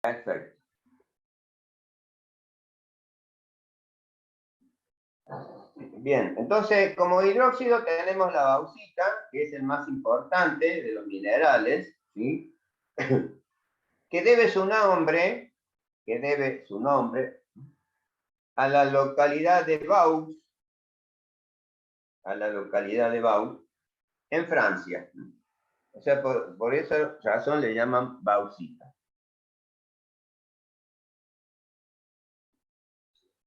Perfecto. Bien, entonces como hidróxido tenemos la bauxita, que es el más importante de los minerales, ¿sí? que debe su nombre a la localidad de Vaux, en Francia. O sea, por esa razón le llaman bauxita.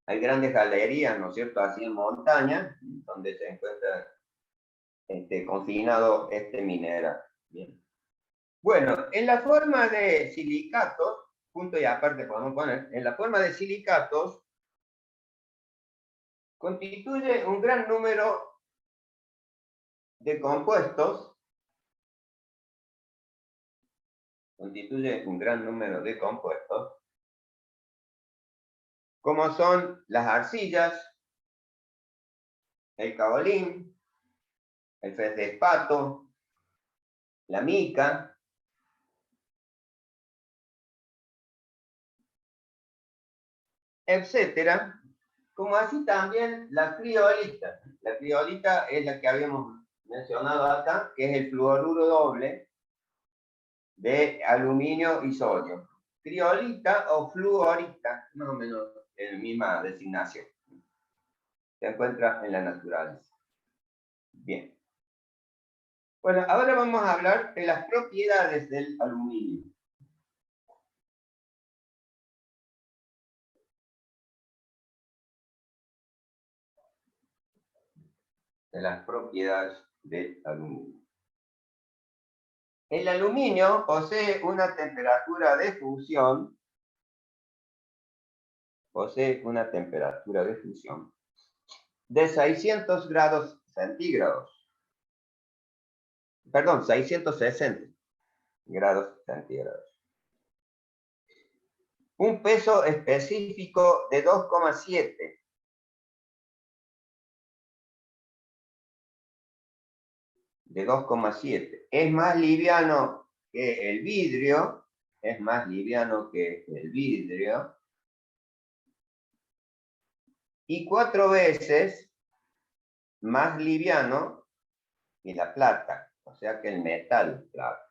Hay grandes galerías, ¿no es cierto?, así en montaña, donde se encuentra confinado este mineral. Bien. Bueno, en la forma de silicatos, punto y aparte podemos poner, en la forma de silicatos, constituye un gran número de compuestos, como son las arcillas, el caolín, el feldespato, la mica, etcétera, como así también la criolita. La criolita es la que habíamos mencionado acá, que es el fluoruro doble de aluminio y sodio. Criolita o fluorita, más o menos la misma designación. Se encuentra en la naturaleza. Bien. Bueno, ahora vamos a hablar de las propiedades del aluminio. De las propiedades del aluminio. El aluminio posee una temperatura de fusión de 600 grados centígrados. Perdón, 660 grados centígrados. Un peso específico de 2,7. De 2,7. Es más liviano que el vidrio. Y 4 veces más liviano que la plata. O sea que el metal plata.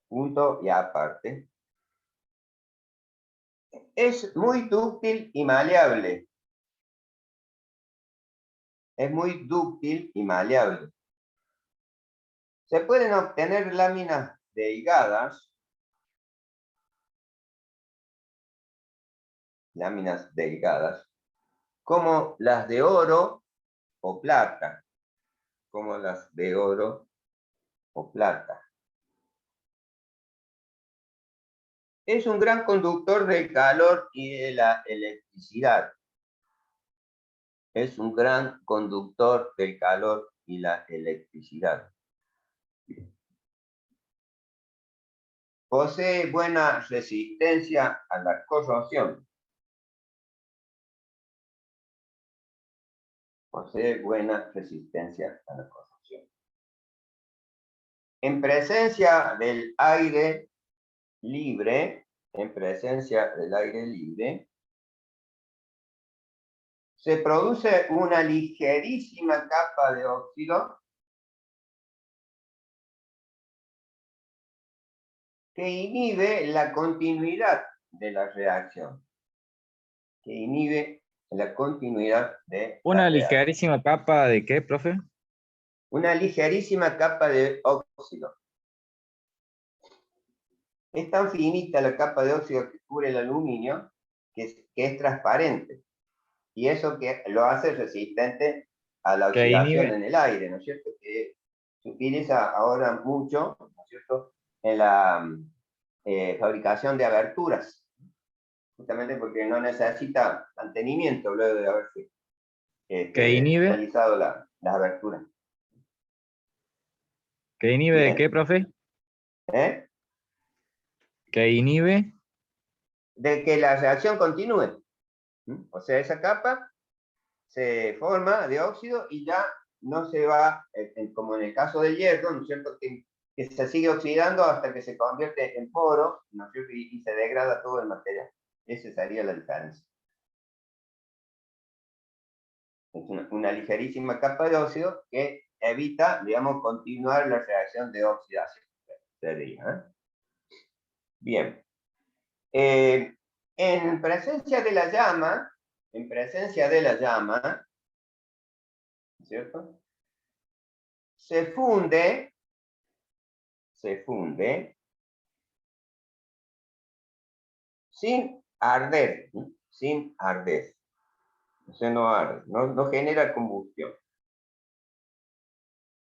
Punto y aparte. Es muy dúctil y maleable. Se pueden obtener láminas delgadas. Como las de oro o plata. Es un gran conductor del calor y de la electricidad. Posee buena resistencia a la corrosión. En presencia del aire libre, se produce una ligerísima capa de óxido que inhibe la continuidad de la reacción. Una ligerísima capa de qué, profe? Una ligerísima capa de óxido. Es tan finita la capa de óxido que cubre el aluminio que es transparente. Y eso que lo hace resistente a la oxidación en el aire, ¿no es cierto? Que se utiliza ahora mucho, ¿no es cierto?, en la fabricación de aberturas, justamente porque no necesita mantenimiento luego de haberse realizado las aberturas. ¿Que inhibe de qué, profe? ¿Que inhibe? De que la reacción continúe. O sea, esa capa se forma de óxido y ya no se va, como en el caso del hierro, ¿no es cierto?, que que se sigue oxidando hasta que se convierte en poro, ¿no es cierto? Y se degrada todo el material. Esa sería la diferencia. Es una ligerísima capa de óxido que evita, digamos, continuar la reacción de oxidación. Sería, ¿eh? Bien. En presencia de la llama, ¿cierto? Se funde sin arder, ¿sí? Sin arder. O sea, no arde, no genera combustión.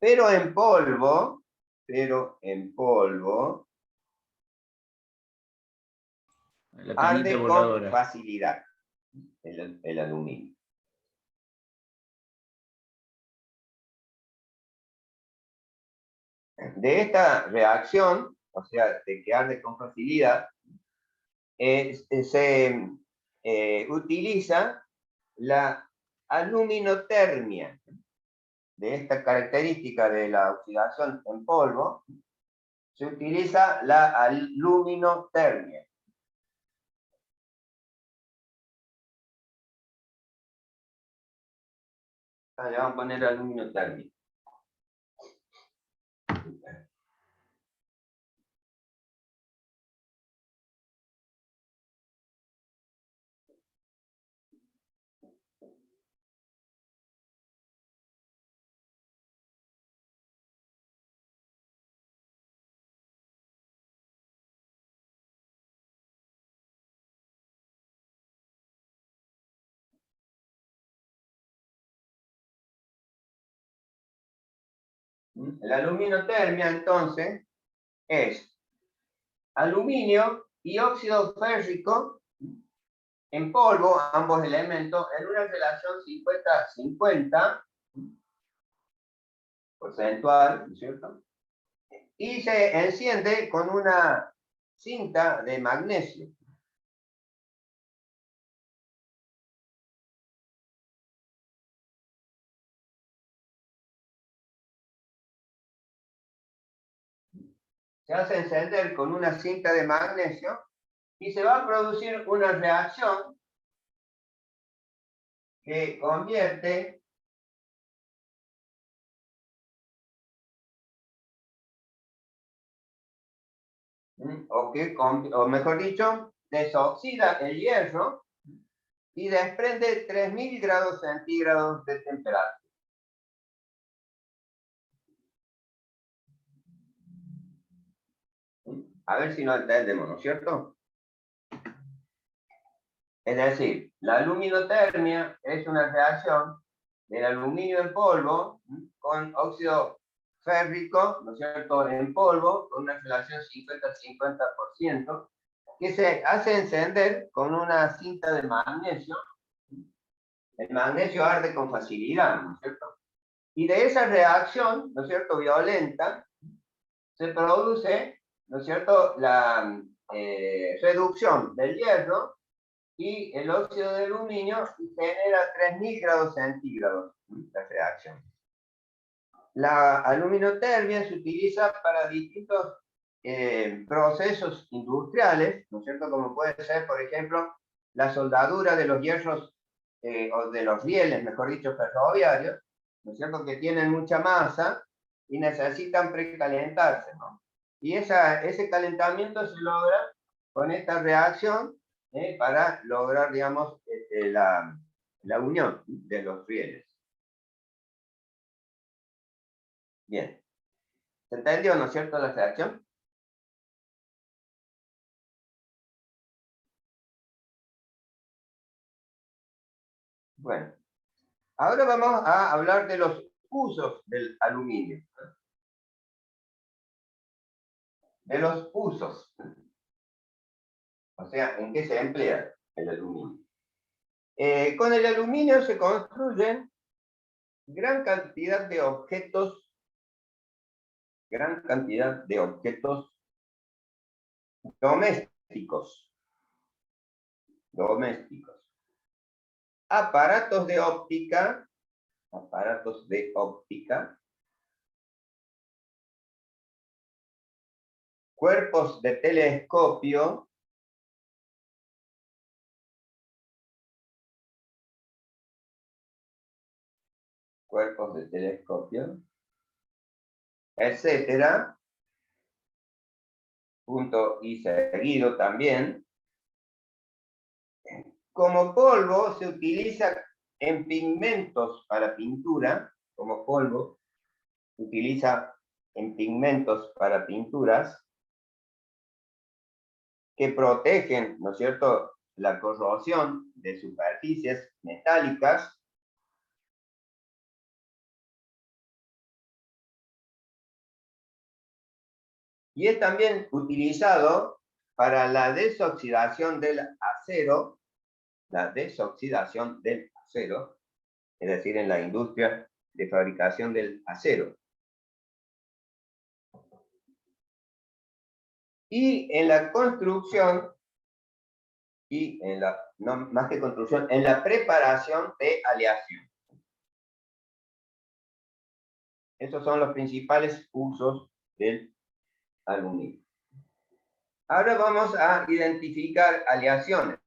Pero en polvo, La arde cañita con voladora. facilidad el aluminio. De esta reacción, o sea, de que arde con facilidad, se utiliza la aluminotermia. De esta característica de la oxidación en polvo, se utiliza la aluminotermia. Le vamos a poner aluminotermia. La aluminotermia, entonces, es aluminio y óxido férrico en polvo, ambos elementos, en una relación 50-50, porcentual, ¿no es cierto? Y se enciende con una cinta de magnesio. Se hace encender con una cinta de magnesio y se va a producir una reacción que convierte o mejor dicho, desoxida el hierro y desprende 3000 grados centígrados de temperatura. A ver si no entendemos, ¿no es cierto? Es decir, la aluminotermia es una reacción del aluminio en polvo con óxido férrico, ¿no es cierto?, en polvo, con una relación 50-50%, que se hace encender con una cinta de magnesio. El magnesio arde con facilidad, ¿no es cierto? Y de esa reacción, ¿no es cierto?, violenta, se produce, ¿no es cierto?, la reducción del hierro y el óxido de aluminio y genera 3000 grados centígrados la reacción. La aluminotermia se utiliza para distintos procesos industriales, ¿no es cierto?, como puede ser, por ejemplo, la soldadura de los hierros o de los rieles, mejor dicho, ferroviarios, ¿no es cierto?, que tienen mucha masa y necesitan precalentarse, ¿no? Y ese calentamiento se logra con esta reacción para lograr, digamos, la unión de los rieles. Bien. ¿Se entendió, no es cierto, la reacción? Bueno, ahora vamos a hablar de los usos del aluminio. De los usos. O sea, ¿en qué se emplea el aluminio? Con el aluminio se construyen gran cantidad de objetos domésticos. Aparatos de óptica, cuerpos de telescopio etcétera, punto y seguido también. Como polvo se utiliza en pigmentos para pintura, como polvo se utiliza en pigmentos para pinturas que protegen, ¿no es cierto?, la corrosión de superficies metálicas. Y es también utilizado para la desoxidación del acero, es decir, en la industria de fabricación del acero. Y en la construcción, no más que construcción, en la preparación de aleación. Esos son los principales usos del aluminio. Ahora vamos a identificar aleaciones.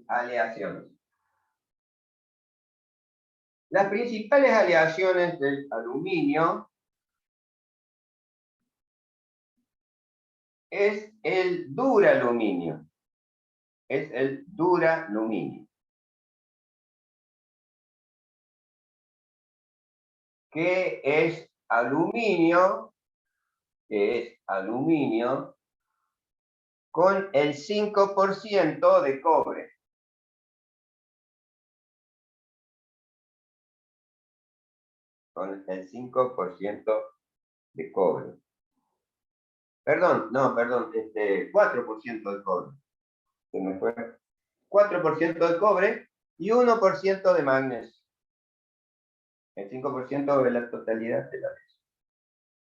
Aleaciones. Las principales aleaciones del aluminio es el duraluminio. Es el duraluminio. Que es aluminio con el 5% de cobre. Con el 5% de cobre. Perdón, 4% de cobre. Se me fue. 4% de cobre y 1% de magnesio. El 5% de la totalidad de la vez.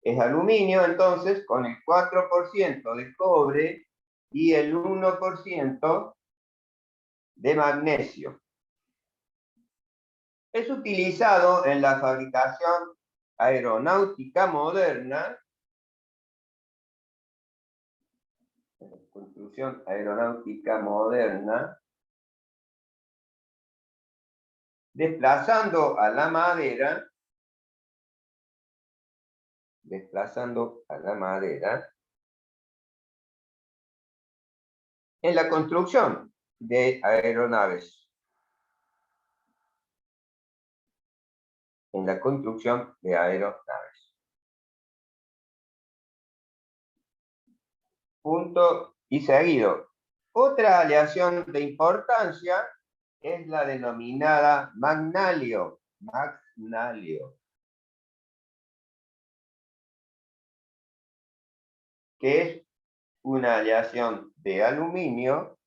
Es aluminio, entonces, con el 4% de cobre y el 1% de magnesio. Es utilizado en la fabricación aeronáutica moderna, construcción aeronáutica moderna, desplazando a la madera, en la construcción de aeronaves. Punto y seguido. Otra aleación de importancia es la denominada magnalio. Que es una aleación de aluminio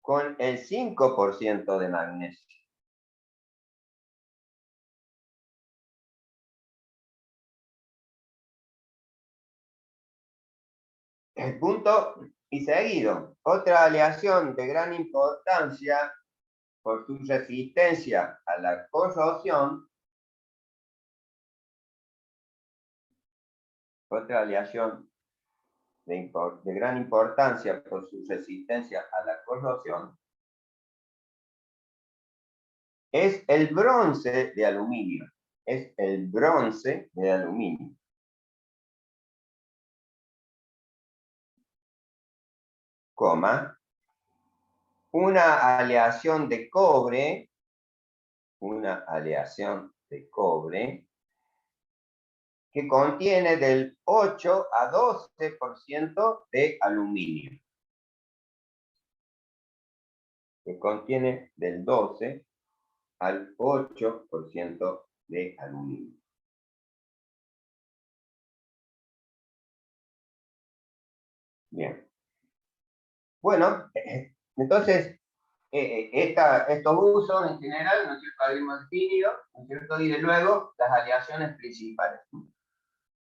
con el 5% de magnesio. Punto y seguido. Otra aleación de gran importancia por su resistencia a la corrosión. Otra aleación de gran importancia por su resistencia a la corrosión es el bronce de aluminio. Coma, una aleación de cobre, que contiene del 8 a 12% de aluminio. Que contiene del 12 al 8% de aluminio. Bien. Bueno, entonces, estos usos en general, ¿no es cierto?, habíamos definido, ¿no es cierto?, y de luego las aleaciones principales.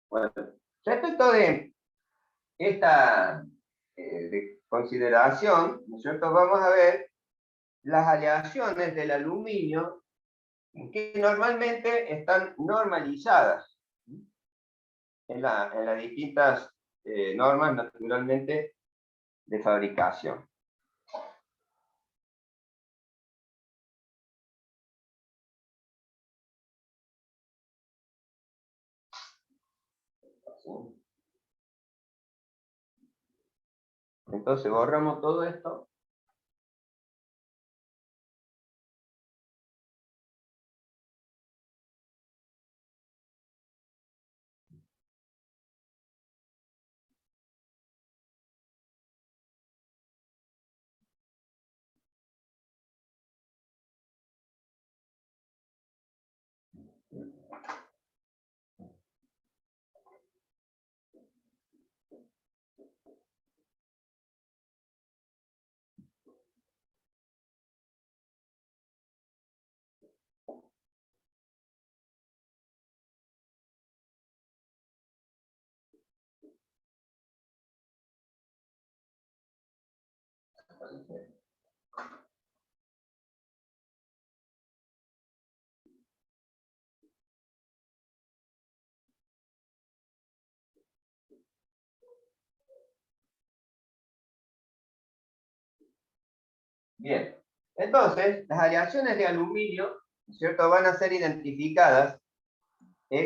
Bueno, respecto de esta de consideración, ¿no es cierto?, vamos a ver las aleaciones del aluminio que normalmente están normalizadas en las distintas normas, naturalmente, de fabricación. Entonces borramos todo esto. Bien, entonces las aleaciones de aluminio, ¿no es cierto?, van a ser identificadas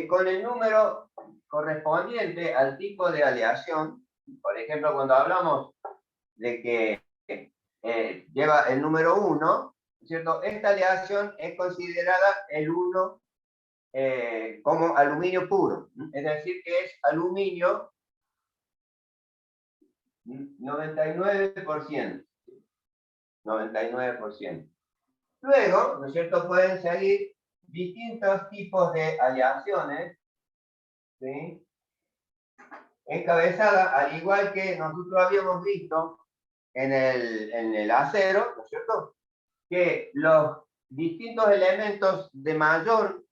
con el número correspondiente al tipo de aleación. Por ejemplo, cuando hablamos de que lleva el número 1, ¿no es cierto?, esta aleación es considerada el 1 como aluminio puro, es decir, que es aluminio 99%. 99%. Luego, ¿no es cierto?, pueden seguir distintos tipos de aleaciones, ¿sí?, encabezadas, al igual que nosotros habíamos visto en el acero, ¿no es cierto?, que los distintos elementos de mayor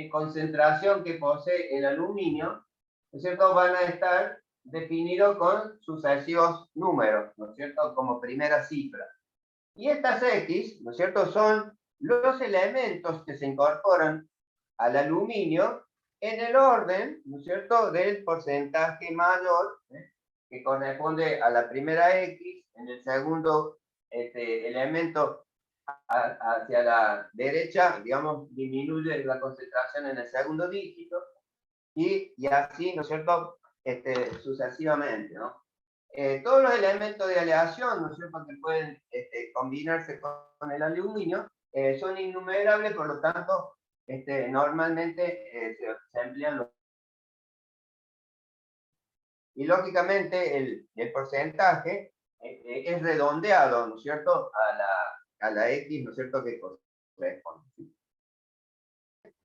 concentración que posee el aluminio, ¿no es cierto?, van a estar definidos con sucesivos números, ¿no es cierto?, como primera cifra. Y estas X, ¿no es cierto?, son los elementos que se incorporan al aluminio en el orden, ¿no es cierto?, del porcentaje mayor, que corresponde a la primera X, en el segundo elemento hacia la derecha, digamos, disminuye la concentración en el segundo dígito, y así, ¿no es cierto?, sucesivamente, ¿no? Todos los elementos de aleación, ¿no es cierto?, que pueden combinarse con el aluminio, son innumerables, por lo tanto, normalmente se emplean los... Y lógicamente el porcentaje es redondeado, ¿no es cierto?, a la X, ¿no es cierto?, que corresponde.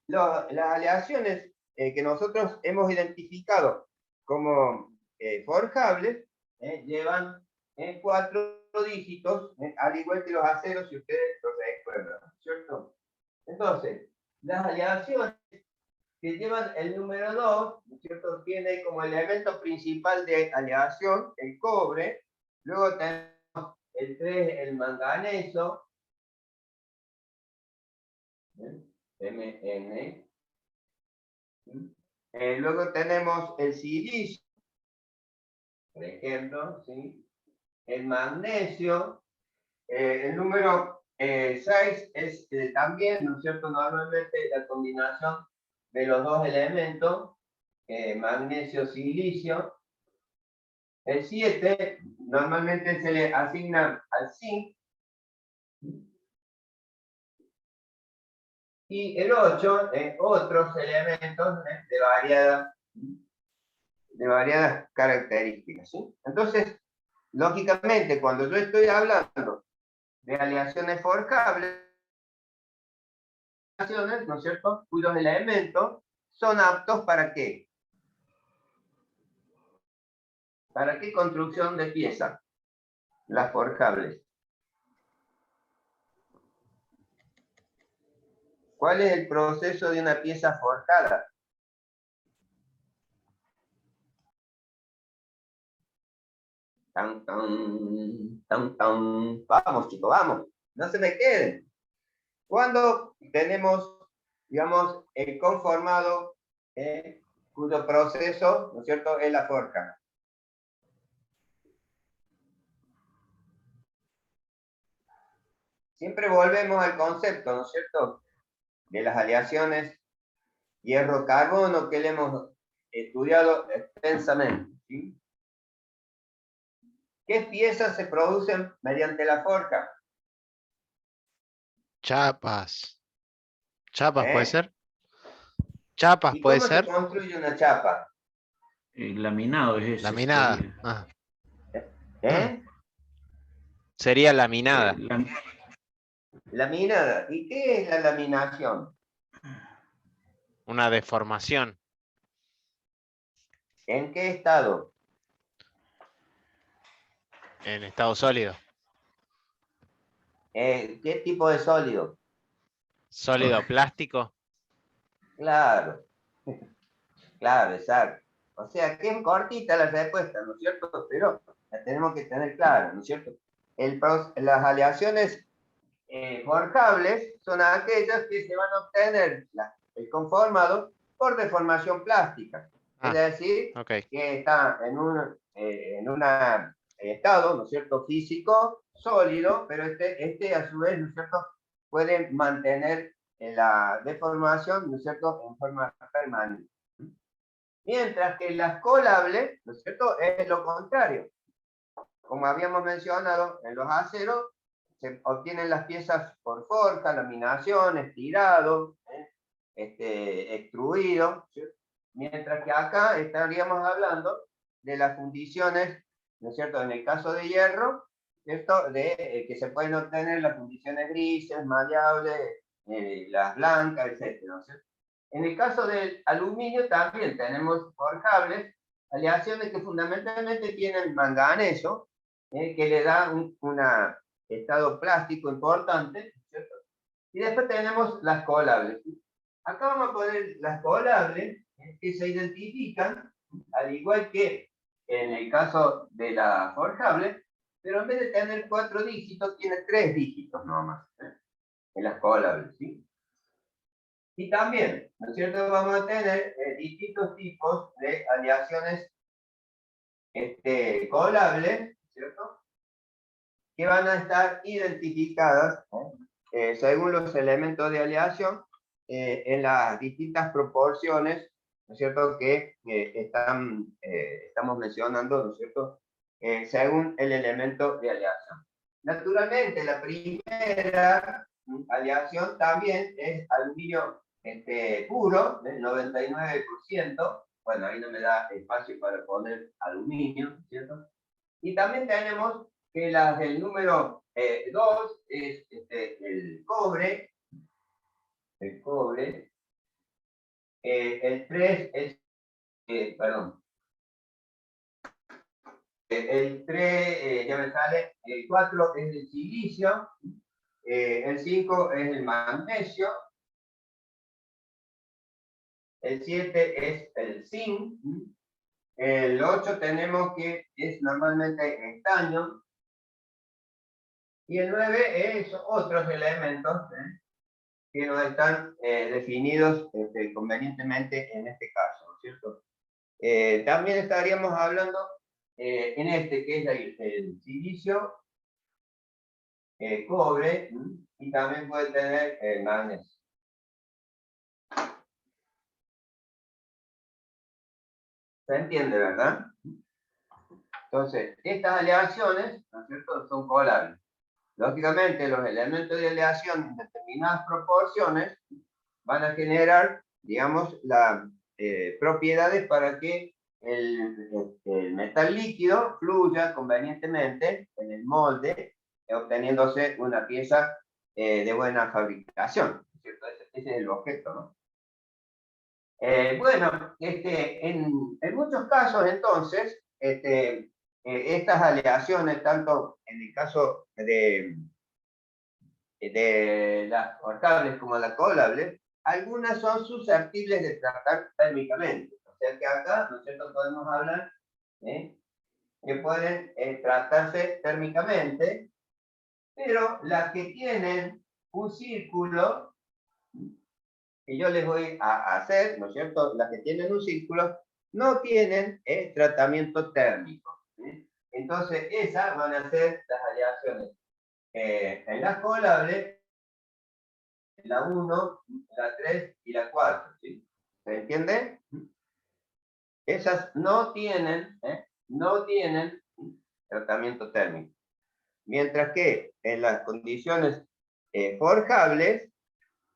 Las aleaciones que nosotros hemos identificado como forjables llevan 4 dígitos, al igual que los aceros, si ustedes lo recuerdan, ¿cierto? Entonces, las aleaciones que llevan el número 2, ¿no es cierto?, tiene como elemento principal de aleación el cobre, luego tenemos el 3, el manganeso, Mn, luego tenemos el silicio, por ejemplo, ¿sí?, el magnesio, el número 6 es también, ¿no es cierto?, normalmente la combinación de los dos elementos, magnesio-silicio. El 7 normalmente se le asigna al zinc. Y el 8, otros elementos de variadas características, ¿sí? Entonces, lógicamente, cuando yo estoy hablando de aleaciones forjables, ¿no es cierto?, cuyos elementos son aptos ¿para qué? ¿Para qué construcción de piezas? Las forjables. ¿Cuál es el proceso de una pieza forjada? Tan, tan, tan, tan. Vamos, chicos, vamos. no se me queden. Cuando tenemos, digamos, el conformado, cuyo proceso, ¿no es cierto?, es la forja. Siempre volvemos al concepto, ¿no es cierto?, de las aleaciones hierro-carbono que le hemos estudiado extensamente, ¿sí? ¿Qué piezas se producen mediante la forja? Chapas. Chapas puede ¿Eh? ser. Chapas ¿Y puede cómo se ser. construye una chapa? El laminado es ese, Laminada. sería. Ah. ¿Eh? Sería laminada. Laminada. ¿Y qué es la laminación? Una deformación. ¿En qué estado? En estado sólido. ¿Qué tipo de sólido? Sólido plástico. Claro, claro, exacto. O sea, que es cortita la respuesta, ¿no es cierto? Pero la tenemos que tener clara, ¿no es cierto? Las aleaciones forjables son aquellas que se van a obtener el conformado por deformación plástica. Es decir, Ok. que está en un estado, ¿no es cierto?, físico, sólido, pero este a su vez, ¿no es cierto?, puede mantener la deformación, ¿no es cierto?, en forma permanente. Mientras que las colables, ¿no es cierto?, es lo contrario. Como habíamos mencionado, en los aceros se obtienen las piezas por forja, laminación, estirado, extruido, ¿sí? Mientras que acá estaríamos hablando de las fundiciones, ¿no es cierto?, en el caso de hierro, ¿cierto?, que se pueden obtener las fundiciones grises, maleables, las blancas, etcétera, ¿no es cierto? En el caso del aluminio también tenemos forjables, aleaciones que fundamentalmente tienen manganeso, que le da un estado plástico importante, ¿cierto? Y después tenemos las colables. Acá vamos a poner las colables, que se identifican, al igual que en el caso de la forjable, pero en vez de tener 4 dígitos, tiene 3 dígitos nomás, en las colables, ¿sí? Y también, ¿no es cierto?, vamos a tener distintos tipos de aleaciones colables, ¿cierto?, que van a estar identificadas según los elementos de aleación en las distintas proporciones, ¿no es cierto?, que estamos mencionando, ¿no es cierto?, según el elemento de aleación. Naturalmente, la primera aleación también es aluminio puro, del 99%. Bueno, ahí no me da espacio para poner aluminio, ¿cierto? Y también tenemos que las del número 2 es el cobre, el 3 es, perdón, el 3 ya me sale, el 4 es el silicio, el 5 es el magnesio, el 7 es el zinc, el 8 tenemos que es normalmente estaño, y el 9 es otros elementos que no están definidos convenientemente en este caso, ¿no es cierto? También estaríamos hablando en que es el silicio, cobre, y también puede tener magnesio. ¿Se entiende, verdad? Entonces, estas aleaciones, ¿no es cierto?, son colables. Lógicamente, los elementos de aleación en determinadas proporciones van a generar, digamos, las propiedades para que el metal líquido fluya convenientemente en el molde, obteniéndose una pieza de buena fabricación, ¿cierto? Ese es el objeto, ¿no? Bueno, en muchos casos, entonces, estas aleaciones, tanto en el caso de las forjables como las colables, algunas son susceptibles de tratar térmicamente. O sea que acá, ¿no es cierto?, podemos hablar que pueden tratarse térmicamente, Pero las que tienen un círculo, que yo les voy a hacer, ¿no es cierto? Las que tienen un círculo no tienen tratamiento térmico. ¿Sí? Entonces, esas van a ser las aleaciones en la colable, la 1, la 3 y la 4. ¿Sí? ¿Se entiende? Esas no tienen tratamiento térmico. Mientras que en las condiciones forjables,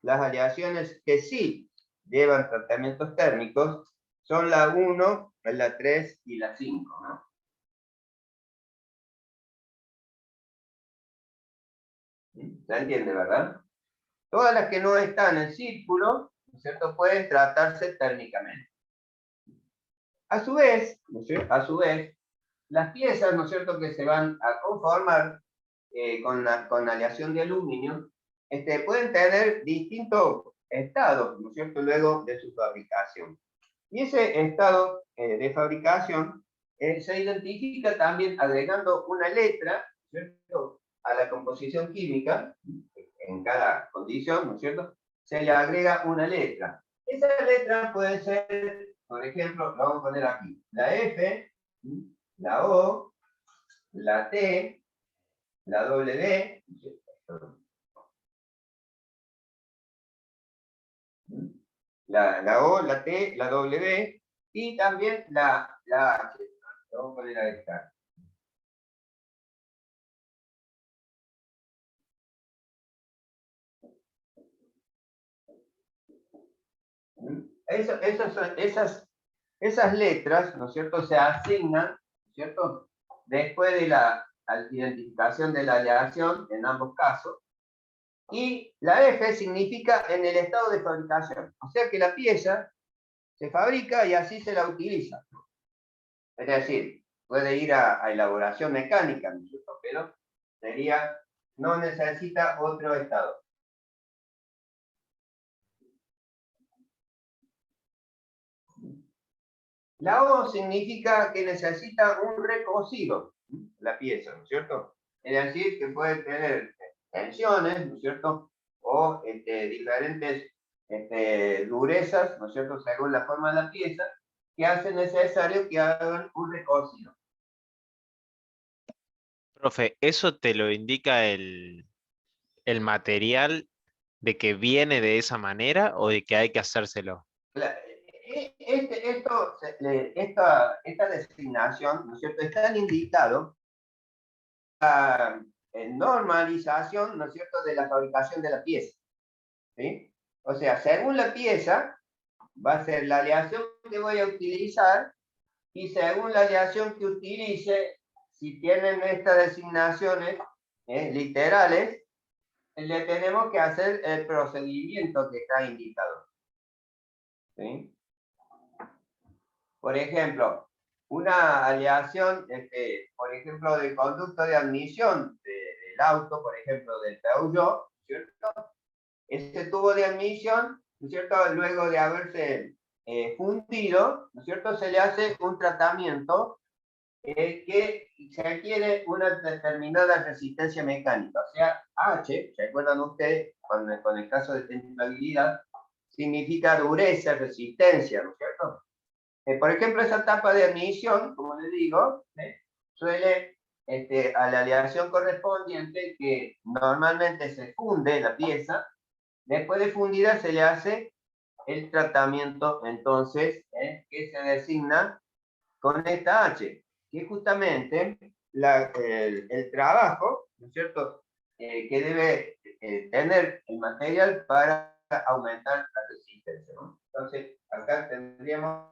las aleaciones que sí llevan tratamientos térmicos son la 1, la 3 y la 5, ¿no? ¿Se entiende, verdad? Todas las que no están en círculo, ¿no es cierto?, pueden tratarse térmicamente. A su vez, ¿no es cierto?, las piezas, ¿no es cierto?, que se van a conformar con aleación de aluminio, pueden tener distintos estados, ¿no es cierto?, luego de su fabricación. Y ese estado de fabricación se identifica también agregando una letra, ¿no es cierto?, a la composición química. En cada condición, ¿no es cierto?, se le agrega una letra. Esa letra puede ser, por ejemplo, la vamos a poner aquí, la F, la O, la T, la W, la O, la T, la W, y también la H. Vamos a poner a esta. Esas letras, ¿no es cierto?, se asignan, ¿no es cierto?, después de la identificación de la aleación, en ambos casos, y la F significa en el estado de fabricación, o sea que la pieza se fabrica y así se la utiliza. Es decir, puede ir a elaboración mecánica, ¿no es cierto?, pero no necesita otro estado. La O significa que necesita un recocido, la pieza, ¿no es cierto? Es decir, que puede tener tensiones, ¿no es cierto? O diferentes durezas, ¿no es cierto?, según la forma de la pieza, que hace necesario que hagan un recocido. Profe, ¿eso te lo indica el material de que viene de esa manera o de que hay que hacérselo? Esta designación, ¿no es cierto?, está indicado en normalización, ¿no es cierto?, de la fabricación de la pieza. ¿Sí? O sea, según la pieza, va a ser la aleación que voy a utilizar, y según la aleación que utilice, si tienen estas designaciones literales, le tenemos que hacer el procedimiento que está indicado. ¿Sí? Por ejemplo, una aleación, por ejemplo, del conducto de admisión del auto, por ejemplo, del Peugeot, ¿cierto? Ese tubo de admisión, ¿no es cierto?, luego de haberse fundido, ¿no es cierto?, se le hace un tratamiento que se adquiere una determinada resistencia mecánica. O sea, H, ¿se acuerdan ustedes con el caso de templabilidad? Significa dureza, resistencia, ¿no es cierto? Por ejemplo, esa tapa de admisión, como les digo, suele, a la aleación correspondiente, que normalmente se funde la pieza, después de fundida se le hace el tratamiento, entonces, que se designa con esta H, que es justamente el trabajo, ¿no es cierto?, que debe tener el material para aumentar la resistencia, ¿no? Entonces, acá tendríamos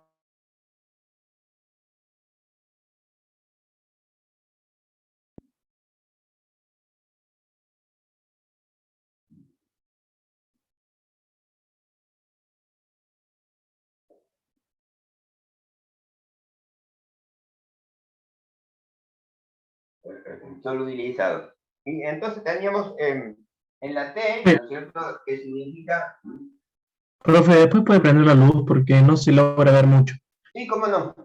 solo utilizado. Y entonces teníamos en la T, ¿no es cierto?, que significa... Profe, después puede prender la luz porque no se logra ver mucho. Sí, cómo no.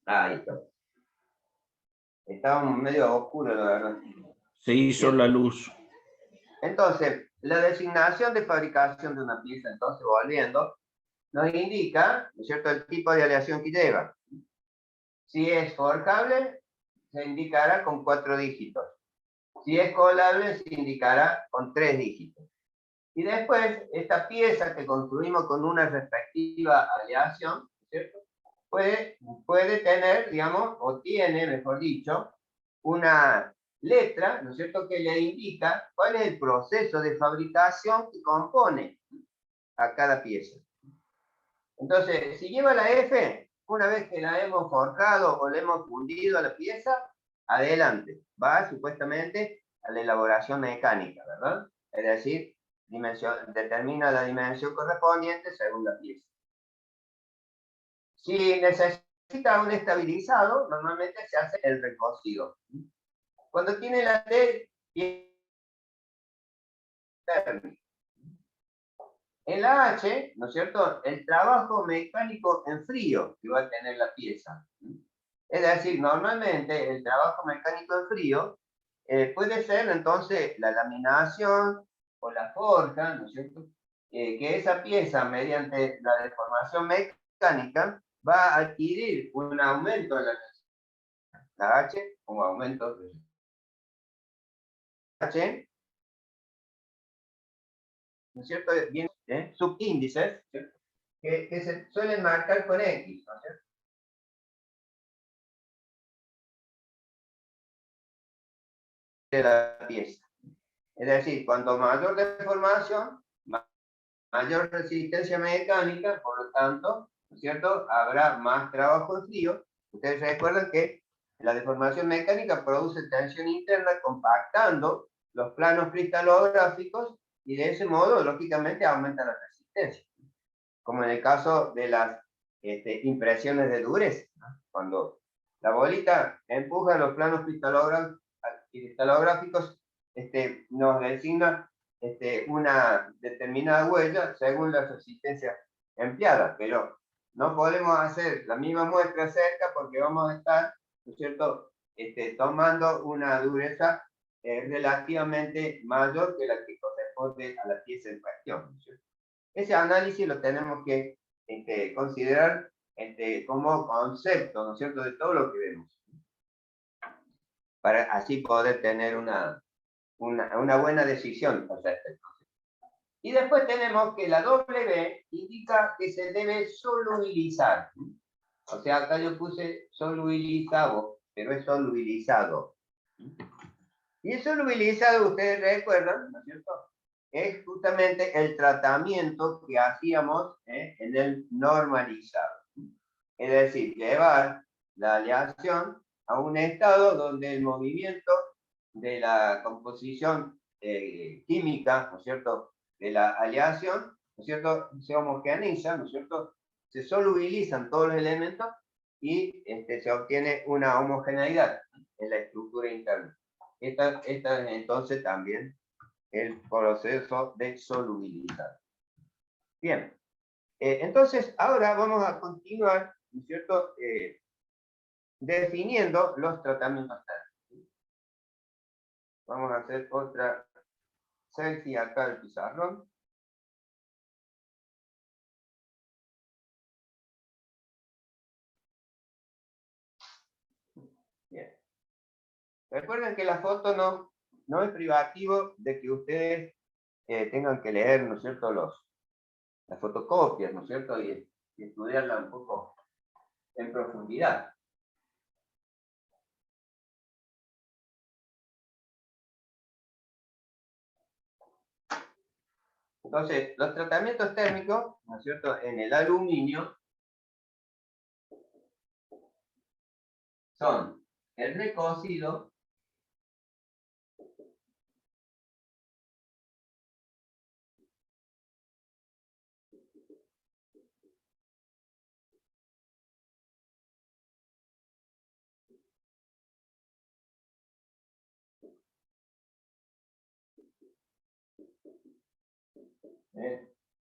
Ahí está. Está medio oscuro, la verdad. Se hizo la luz. Entonces, la designación de fabricación de una pieza, entonces, volviendo, nos indica, ¿no es cierto?, el tipo de aleación que lleva. Si es forjable, se indicará con 4 dígitos. Si es colable, se indicará con 3 dígitos. Y después, esta pieza que construimos con una respectiva aleación, ¿cierto?, puede tener, digamos, o tiene, mejor dicho, una letra, ¿no es cierto?, que le indica cuál es el proceso de fabricación que compone a cada pieza. Entonces, si lleva la F, una vez que la hemos forjado o le hemos fundido a la pieza, adelante, va supuestamente a la elaboración mecánica, ¿verdad? Es decir, determina la dimensión correspondiente según la pieza. Si necesita un estabilizado, normalmente se hace el recocido. Cuando tiene la T, térmica. En la H, ¿no es cierto?, el trabajo mecánico en frío que va a tener la pieza. Es decir, normalmente el trabajo mecánico en frío puede ser entonces la laminación o la forja, ¿no es cierto?, que esa pieza mediante la deformación mecánica va a adquirir un aumento de la H, un aumento de H, ¿no es cierto?, bien, subíndices, ¿cierto?, que se suelen marcar con X, ¿no es cierto?, de la pieza. Es decir, cuanto mayor deformación, mayor resistencia mecánica, por lo tanto, ¿no es cierto?, habrá más trabajo en frío. Ustedes recuerdan que la deformación mecánica produce tensión interna compactando los planos cristalográficos y de ese modo, lógicamente, aumenta la resistencia. Como en el caso de las impresiones de dureza, ¿no? Cuando la bolita empuja los planos cristalográficos, nos designa una determinada huella según la resistencia empleada, pero no podemos hacer la misma muestra cerca porque vamos a estar, ¿no es cierto?, tomando una dureza relativamente mayor que la que corresponde a la pieza en cuestión, ¿no es cierto? Ese análisis lo tenemos que considerar como concepto, ¿no es cierto?, de todo lo que vemos, para así poder tener una buena decisión acerca del concepto. Y después tenemos que la W indica que se debe solubilizar. O sea, acá yo puse solubilizado, pero es solubilizado. Y el solubilizado, ustedes recuerdan, ¿no es cierto?, es justamente el tratamiento que hacíamos en el normalizado. Es decir, llevar la aleación a un estado donde el movimiento de la composición química, ¿no es cierto?, de la aleación, ¿no es cierto?, se homogeneiza, ¿no es cierto?, se solubilizan todos los elementos y se obtiene una homogeneidad en la estructura interna. Esta es entonces también el proceso de solubilizar. Bien, entonces ahora vamos a continuar, ¿no es cierto?, definiendo los tratamientos térmicos. Vamos a hacer otra selfie acá del pizarrón. Bien. Recuerden que la foto no es privativo de que ustedes tengan que leer, ¿no es cierto?, las fotocopias, ¿no es cierto?, y estudiarla un poco en profundidad. Entonces, los tratamientos térmicos, ¿no es cierto?, en el aluminio son el recocido,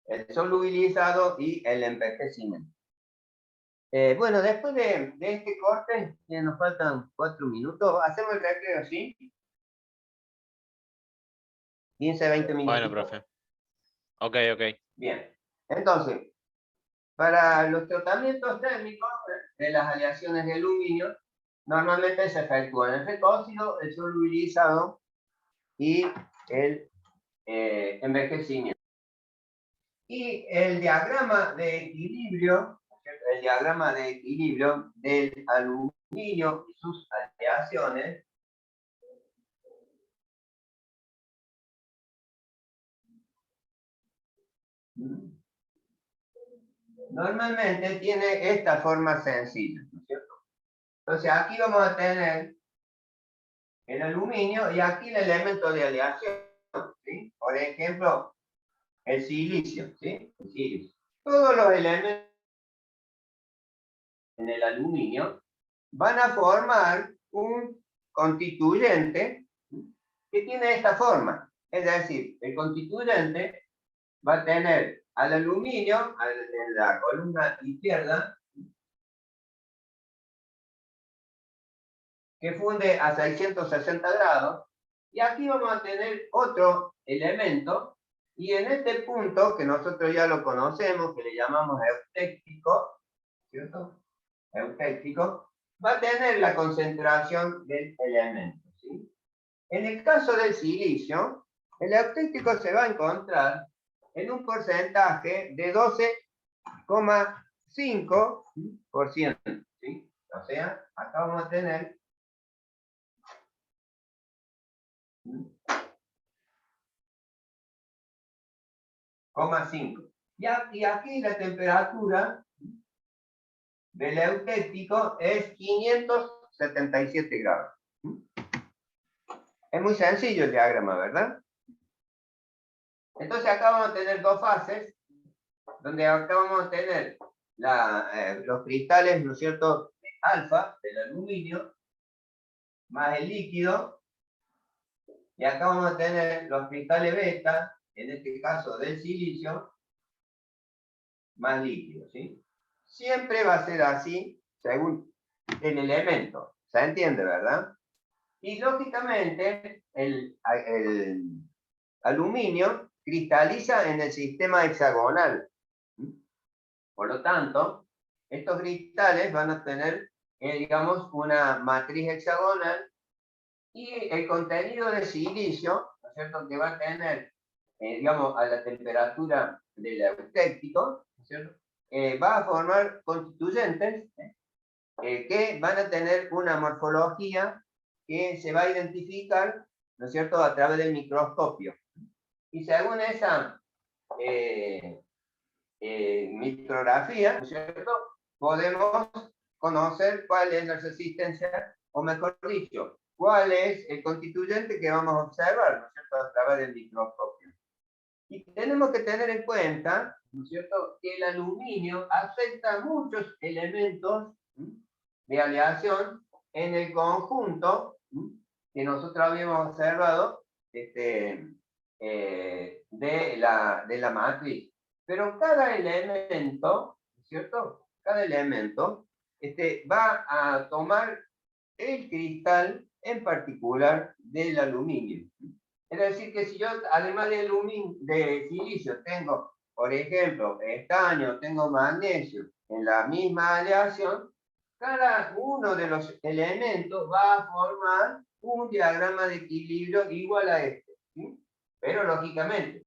el solubilizado y el envejecimiento. Bueno, después de este corte, que nos faltan 4 minutos, hacemos el recreo, ¿sí? 15, 20 minutos. Bueno, profe. Ok, ok. Bien. Entonces, para los tratamientos térmicos de las aleaciones de aluminio, normalmente se efectúan el fecócido, el solubilizado y el envejecimiento. Y el diagrama de equilibrio, del aluminio y sus aleaciones normalmente tiene esta forma sencilla, ¿no es cierto? Entonces aquí vamos a tener el aluminio y aquí el elemento de aleación, ¿sí? Por ejemplo, el silicio, ¿sí? El silicio. Todos los elementos en el aluminio van a formar un constituyente que tiene esta forma. Es decir, el constituyente va a tener al aluminio en la columna izquierda que funde a 660 grados, y aquí vamos a tener otro elemento, y en este punto, que nosotros ya lo conocemos, que le llamamos eutéctico, ¿cierto? Eutéctico, va a tener la concentración del elemento, ¿sí? En el caso del silicio, el eutéctico se va a encontrar en un porcentaje de 12,5%, ¿sí? O sea, acá vamos a tener 0,5. Y aquí la temperatura del eutéctico es 577 grados. Es muy sencillo el diagrama, ¿verdad? Entonces acá vamos a tener dos fases, donde acá vamos a tener los cristales, ¿no es cierto?, de alfa, del aluminio, más el líquido, y acá vamos a tener los cristales beta, en este caso del silicio, más líquido, ¿sí? Siempre va a ser así, según el elemento, ¿se entiende, verdad? Y lógicamente, el aluminio cristaliza en el sistema hexagonal. Por lo tanto, estos cristales van a tener, digamos, una matriz hexagonal, y el contenido de silicio, ¿no es cierto?, que va a tener, digamos, a la temperatura del eutéctico, ¿no es cierto?, va a formar constituyentes que van a tener una morfología que se va a identificar, ¿no es cierto?, a través del microscopio. Y según esa micrografía, ¿no es cierto?, podemos conocer cuál es la resistencia, o mejor dicho, cuál es el constituyente que vamos a observar, ¿no es cierto?, a través del microscopio. Y tenemos que tener en cuenta, ¿no es cierto?, que el aluminio acepta muchos elementos de aleación en el conjunto que nosotros habíamos observado de la matriz. Pero cada elemento, ¿no es cierto?, cada elemento va a tomar el cristal en particular del aluminio. Es decir, que si yo, además de silicio, tengo, por ejemplo, estaño, tengo magnesio en la misma aleación, cada uno de los elementos va a formar un diagrama de equilibrio igual a este, ¿sí? Pero lógicamente,